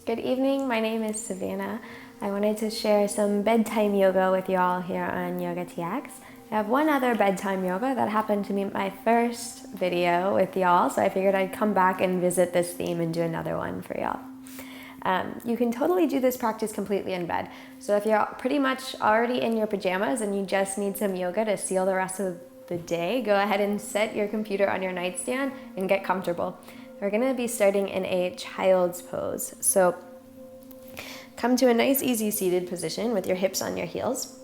Good evening, my name is Savannah. I wanted to share some bedtime yoga with you all here on YOGATX. I have one other bedtime yoga that happened to be my first video with y'all, so I figured I'd come back and visit this theme and do another one for y'all. You can totally do this practice completely in bed. So if you're pretty much already in your pajamas and you just need some yoga to seal the rest of the day, go ahead and set your computer on your nightstand and get comfortable. We're going to be starting in a child's pose. So come to a nice easy seated position with your hips on your heels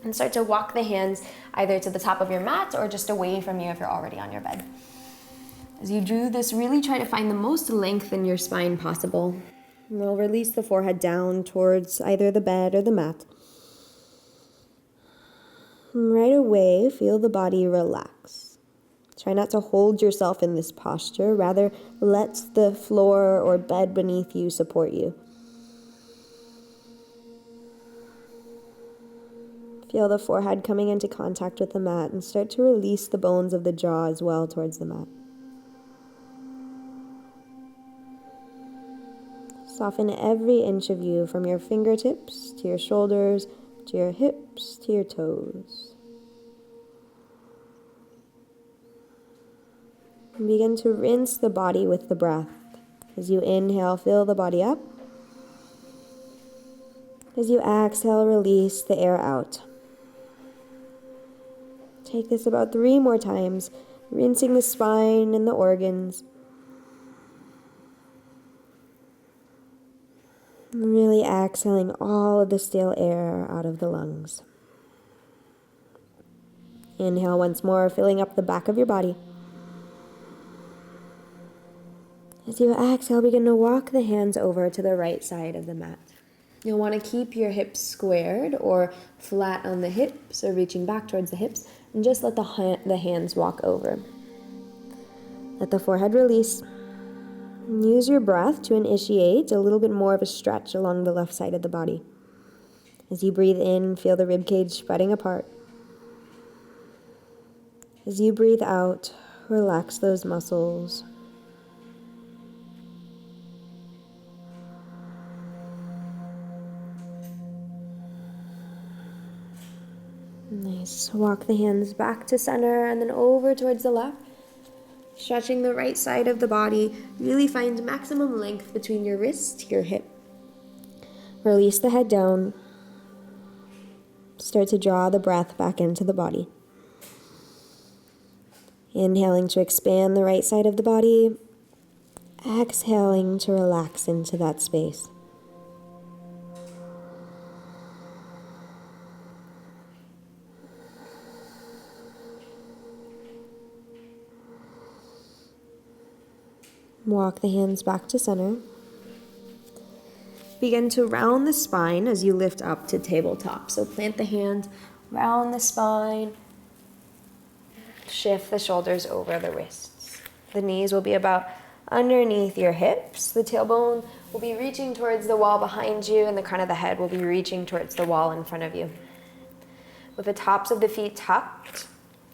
and start to walk the hands either to the top of your mat or just away from you if you're already on your bed. As you do this, really try to find the most length in your spine possible. And we'll release the forehead down towards either the bed or the mat. And right away, feel the body relax. Try not to hold yourself in this posture, rather let the floor or bed beneath you support you. Feel the forehead coming into contact with the mat and start to release the bones of the jaw as well towards the mat. Soften every inch of you from your fingertips to your shoulders, to your hips, to your toes. And begin to rinse the body with the breath. As you inhale, fill the body up. As you exhale, release the air out. Take this about 3 more times, rinsing the spine and the organs. Really exhaling all of the stale air out of the lungs. Inhale once more, filling up the back of your body. As you exhale, begin to walk the hands over to the right side of the mat. You'll want to keep your hips squared or flat on the hips or reaching back towards the hips, and just let the hands walk over. Let the forehead release. And use your breath to initiate a little bit more of a stretch along the left side of the body. As you breathe in, feel the ribcage spreading apart. As you breathe out, relax those muscles. Nice. Walk the hands back to center and then over towards the left. Stretching the right side of the body. Really find maximum length between your wrist to your hip. Release the head down. Start to draw the breath back into the body. Inhaling to expand the right side of the body. Exhaling to relax into that space. Walk the hands back to center. Begin to round the spine as you lift up to tabletop. So plant the hand, round the spine, shift the shoulders over the wrists. The knees will be about underneath your hips. The tailbone will be reaching towards the wall behind you, and the crown of the head will be reaching towards the wall in front of you. With the tops of the feet tucked,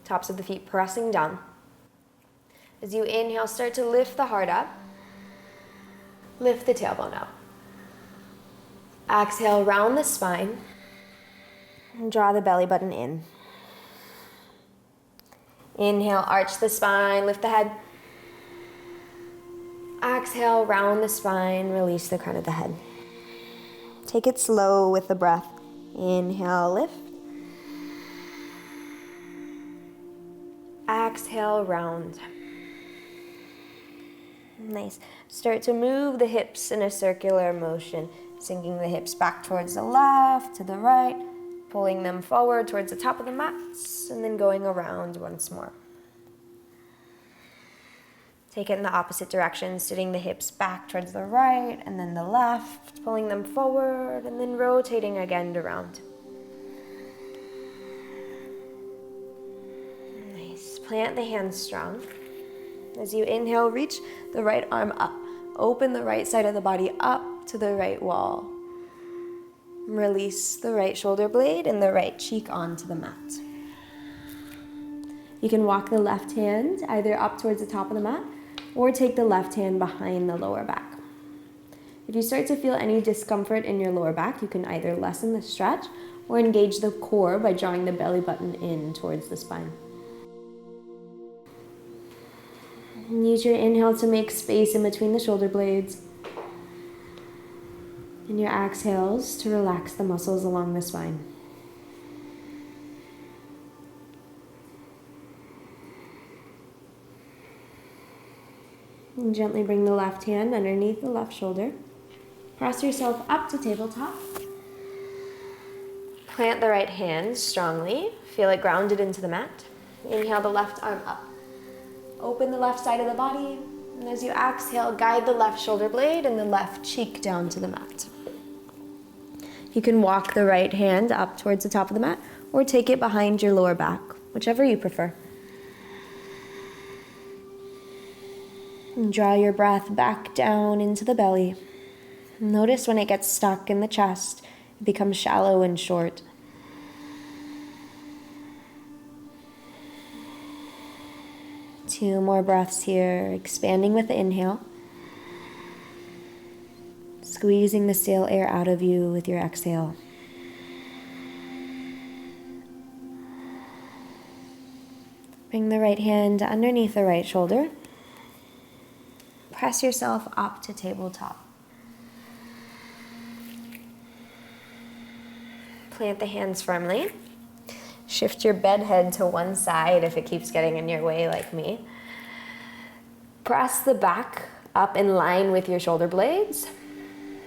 tops of the feet pressing down. As you inhale, start to lift the heart up. Lift the tailbone up. Exhale, round the spine. And draw the belly button in. Inhale, arch the spine, lift the head. Exhale, round the spine, release the crown of the head. Take it slow with the breath. Inhale, lift. Exhale, round. Nice. Start to move the hips in a circular motion, sinking the hips back towards the left, to the right, pulling them forward towards the top of the mats, and then going around once more. Take it in the opposite direction, sitting the hips back towards the right, and then the left, pulling them forward, and then rotating again around. Nice. Plant the hands strong. As you inhale, reach the right arm up. Open the right side of the body up to the right wall. Release the right shoulder blade and the right cheek onto the mat. You can walk the left hand either up towards the top of the mat or take the left hand behind the lower back. If you start to feel any discomfort in your lower back, you can either lessen the stretch or engage the core by drawing the belly button in towards the spine. And use your inhale to make space in between the shoulder blades, and your exhales to relax the muscles along the spine. And gently bring the left hand underneath the left shoulder. Press yourself up to tabletop. Plant the right hand strongly. Feel it grounded into the mat. Inhale the left arm up. Open the left side of the body. And as you exhale, guide the left shoulder blade and the left cheek down to the mat. You can walk the right hand up towards the top of the mat or take it behind your lower back, whichever you prefer. And draw your breath back down into the belly. Notice when it gets stuck in the chest, it becomes shallow and short. Two more breaths here, expanding with the inhale. Squeezing the stale air out of you with your exhale. Bring the right hand underneath the right shoulder. Press yourself up to tabletop. Plant the hands firmly. Shift your bed head to one side if it keeps getting in your way like me. Press the back up in line with your shoulder blades.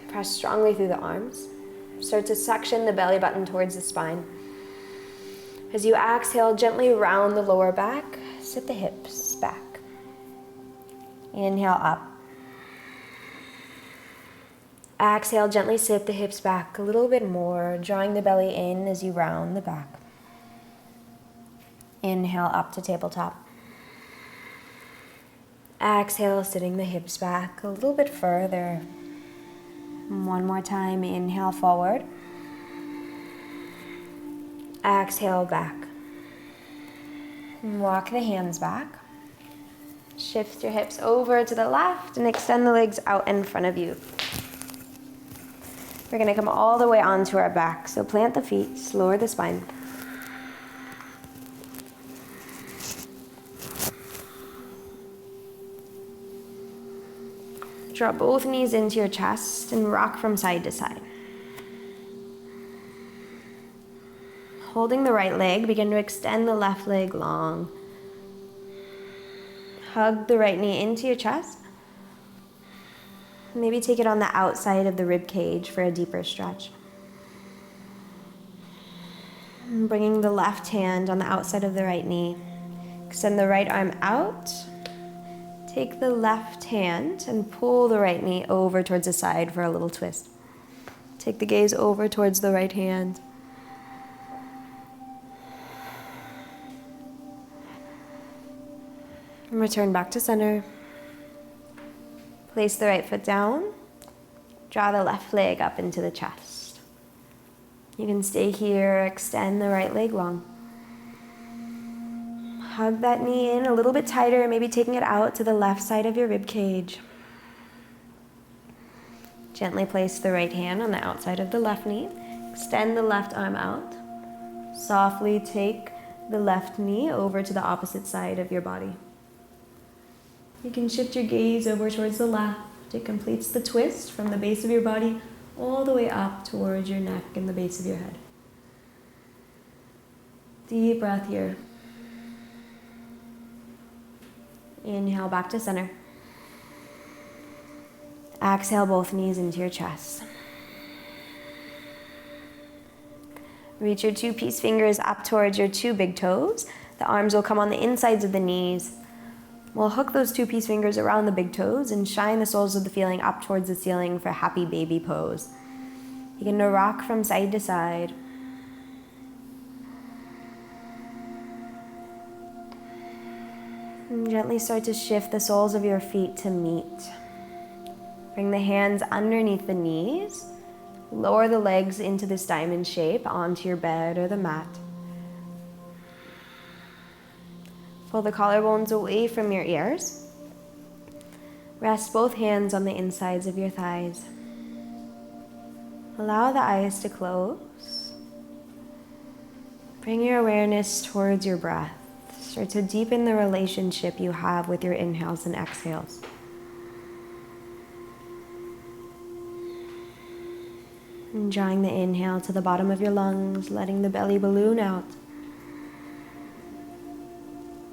Press strongly through the arms. Start to suction the belly button towards the spine. As you exhale, gently round the lower back. Sit the hips back. Inhale up. Exhale, gently sit the hips back a little bit more, drawing the belly in as you round the back. Inhale up to tabletop. Exhale, sitting the hips back a little bit further. One more time, inhale forward. Exhale back. Walk the hands back. Shift your hips over to the left and extend the legs out in front of you. We're going to come all the way onto our back. So plant the feet, lower the spine. Draw both knees into your chest and rock from side to side. Holding the right leg, begin to extend the left leg long. Hug the right knee into your chest. Maybe take it on the outside of the rib cage for a deeper stretch. And bringing the left hand on the outside of the right knee. Extend the right arm out. Take the left hand and pull the right knee over towards the side for a little twist. Take the gaze over towards the right hand. And return back to center. Place the right foot down. Draw the left leg up into the chest. You can stay here, extend the right leg long. Hug that knee in a little bit tighter, maybe taking it out to the left side of your rib cage. Gently place the right hand on the outside of the left knee. Extend the left arm out. Softly take the left knee over to the opposite side of your body. You can shift your gaze over towards the left. It completes the twist from the base of your body all the way up towards your neck and the base of your head. Deep breath here. Inhale back to center. Exhale both knees into your chest. Reach your two peace fingers up towards your two big toes. The arms will come on the insides of the knees. We'll hook those two peace fingers around the big toes and shine the soles of the feeling up towards the ceiling for happy baby pose. Begin to rock from side to side. And gently start to shift the soles of your feet to meet. Bring the hands underneath the knees. Lower the legs into this diamond shape onto your bed or the mat. Pull the collarbones away from your ears. Rest both hands on the insides of your thighs. Allow the eyes to close. Bring your awareness towards your breath. Start to deepen the relationship you have with your inhales and exhales. And drawing the inhale to the bottom of your lungs, letting the belly balloon out.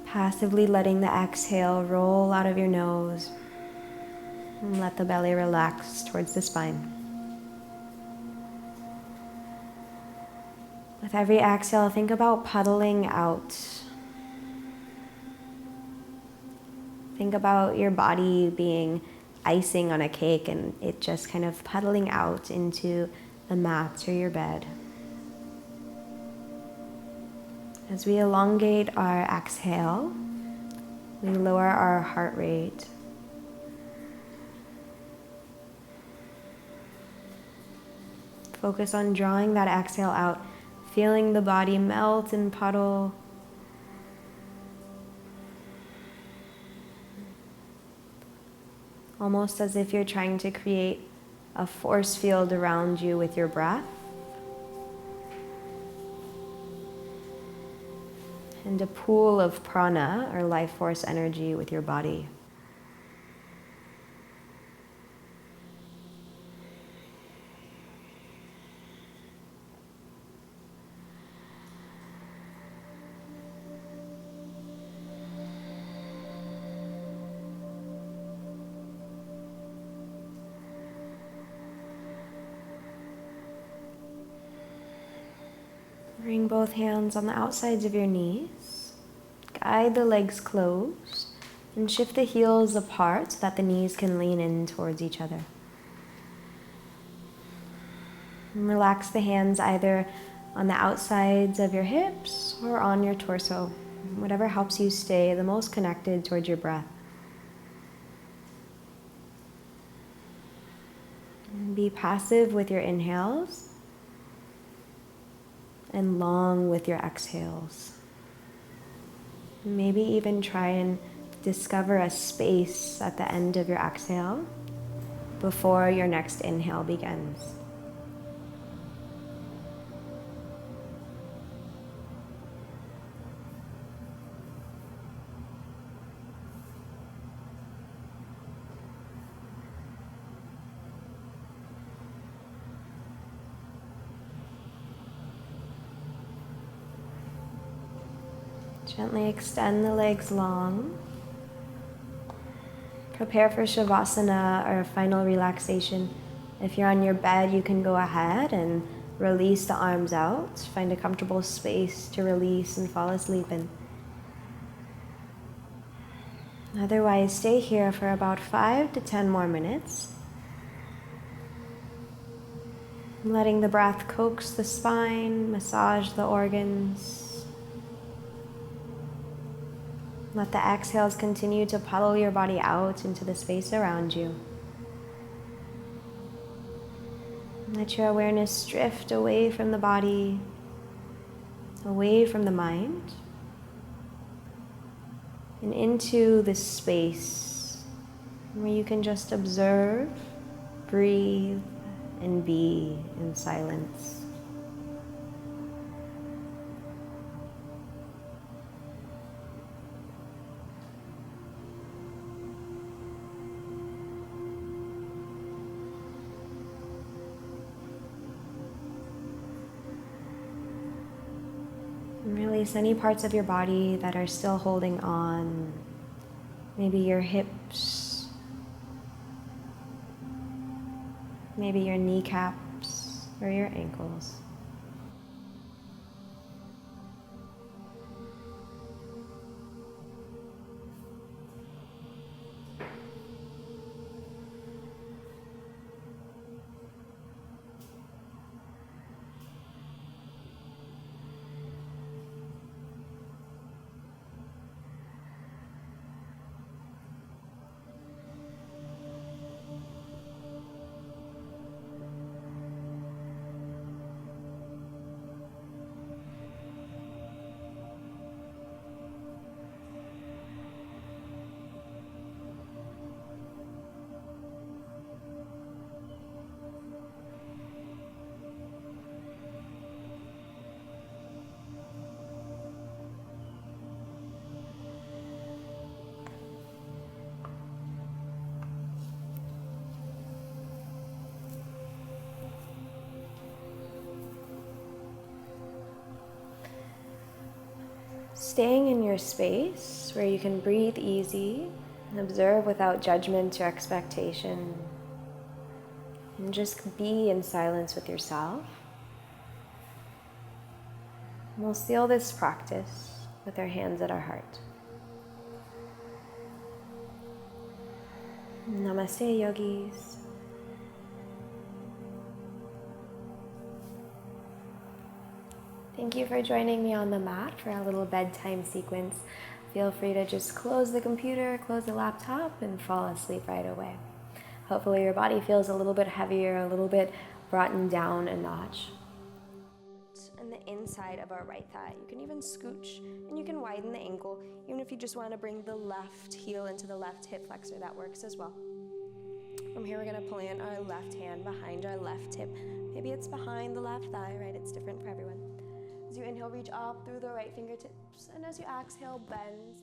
Passively letting the exhale roll out of your nose. And let the belly relax towards the spine. With every exhale, think about puddling out. Think about your body being icing on a cake and it just kind of puddling out into the mat or your bed. As we elongate our exhale, we lower our heart rate. Focus on drawing that exhale out, feeling the body melt and puddle. Almost as if you're trying to create a force field around you with your breath. And a pool of prana, or life force energy, with your body. Bring both hands on the outsides of your knees. Guide the legs close and shift the heels apart so that the knees can lean in towards each other. And relax the hands either on the outsides of your hips or on your torso, whatever helps you stay the most connected towards your breath. And be passive with your inhales and long with your exhales. Maybe even try and discover a space at the end of your exhale before your next inhale begins. Gently extend the legs long. Prepare for Shavasana, or final relaxation. If you're on your bed, you can go ahead and release the arms out. Find a comfortable space to release and fall asleep in. Otherwise, stay here for about 5 to 10 more minutes. Letting the breath coax the spine, massage the organs. Let the exhales continue to puddle your body out into the space around you. Let your awareness drift away from the body, away from the mind, and into this space where you can just observe, breathe, and be in silence. And release any parts of your body that are still holding on. Maybe your hips, maybe your kneecaps or your ankles. Staying in your space where you can breathe easy and observe without judgment or expectation. And just be in silence with yourself. And we'll seal this practice with our hands at our heart. Namaste, yogis. Thank you for joining me on the mat for our little bedtime sequence. Feel free to just close the computer, close the laptop, and fall asleep right away. Hopefully your body feels a little bit heavier, a little bit brought down a notch. And the inside of our right thigh. You can even scooch and you can widen the ankle. Even if you just want to bring the left heel into the left hip flexor, that works as well. From here, we're going to plant our left hand behind our left hip. Maybe it's behind the left thigh, right? It's different for everyone. As you inhale, reach up through the right fingertips. And as you exhale, bend.